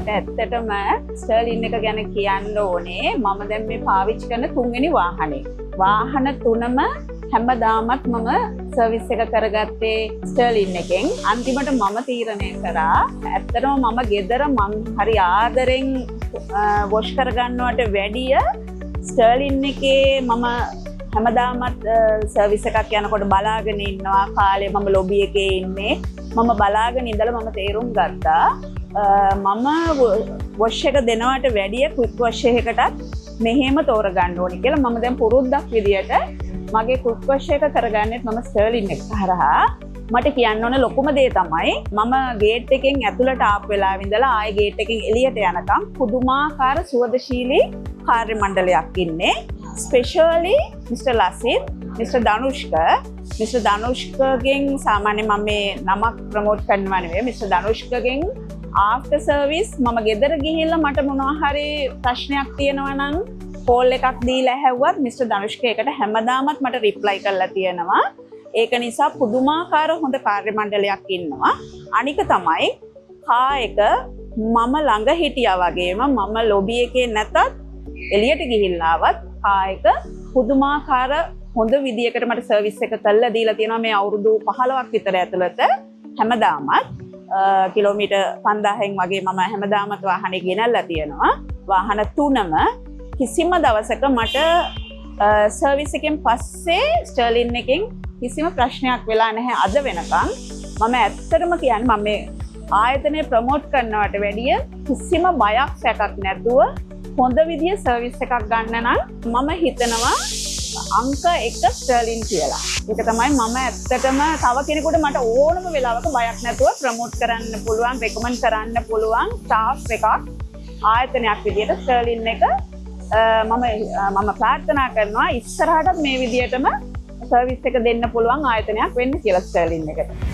මට ඇත්තටම ස්ටර්ලින් එක ගැන කියන්න ඕනේ මම දැන් මේ පාවිච්චි කරන තුන්වෙනි වාහනේ. වාහන තුනම හැමදාමත් මම සර්විස් එක කරගත්තේ ස්ටර්ලින් එකෙන්. අන්තිමට මම තීරණය කරා ඇත්තටම මම ගෙදර මං හරි ආදරෙන් වොෂ් කරගන්නවට වැඩිය ස්ටර්ලින් එකේ මම හැමදාමත් සර්විස් එකක් යනකොට බලාගෙන ඉන්නවා. කාලේ මම ලොබි එකේ ඉන්නේ. මම බලාගෙන ඉඳලා මම තේරුම් ගත්තා මම වොෂ් එක දෙනවට වැඩිය ක්වික් වොෂ් එකකටත් මෙහෙම තෝරගන්න ඕනේ කියලා. මම දැන් පුරුද්දක් විදියට මගේ ක්වික් වොෂ් එක කරගන්නෙත් මම ස්ටර්ලින් එක හරහා. මට කියන්න ඕන ලොකුම දේ තමයි මම ගේට් එකෙන් ඇතුළට ආපු වෙලාවෙ ඉඳලා ආයේ ගේට් එකෙන් එළියට යනකම් පුදුමාකාර සුවදශීලී කාර්ය මණ්ඩලයක් ඉන්නේ. Specially mister Lasith, mister Dhanushka. Mister ධනුෂ්කගෙන් සාමාන්‍ය මම මේ නමක් ප්‍රමෝට් කරනවා නෙවෙයි. මිස්ටර් ධනුෂ්කගෙන් ආෆ්ටර් සර්විස් මම ගෙදර ගිහිල්ලා මට මොනවා හරි ප්‍රශ්නයක් තියෙනවා නම් කෝල් එකක් දීලා ඇහුවත් මිස්ටර් ධනුෂ්ක ඒකට හැමදාමත් මට රිප්ලයි කරලා තියෙනවා. ඒක නිසා පුදුමාකාර හොඳ කාර්ය මණ්ඩලයක් ඉන්නවා. අනික තමයි කා එක මම ළඟ හිටියා වගේම මම ලොබි එකේ නැතත් එළියට ගිහිල්ලා ආවත් කා එක පුදුමාකාර හොඳ විදියකට මට සර්විස් එක කළා දීලා තියෙනවා මේ අවුරුදු 15ක් විතර ඇතුළත. හැමදාමත් කිලෝමීටර් 5000න් වගේ මම හැමදාමත් වාහනේ ගෙනල්ලා තියෙනවා. වාහන තුනම කිසිම දවසක මට සර්විස් එකෙන් පස්සේ ස්ටර්ලින් එකෙන් කිසිම ප්‍රශ්නයක් වෙලා නැහැ අද වෙනකන්. මම ඇත්තටම කියන්නේ මම මේ ආයතනය ප්‍රමෝට් කරනවට වැඩිය කිසිම බයක් සැකක් නැතුව හොඳ විදිය සර්විස් එකක් ගන්න නම් මම හිතනවා අංක 1 ස්ටර්ලින් කියලා. ඒක තමයි මම ඇත්තටම තව කෙනෙකුට මට ඕනම වෙලාවක බයක් නැතුව ප්‍රමෝට් කරන්න පුළුවන්, රෙකමන්ඩ් කරන්න පුළුවන් ස්ටාෆ් එකක් ආයතනයක් විදියට ස්ටර්ලින් එක මම ප්‍රාර්ථනා කරනවා ඉස්සරහට මේ විදියටම සර්විස් එක දෙන්න පුළුවන් ආයතනයක් වෙන්න කියලා ස්ටර්ලින් එකට.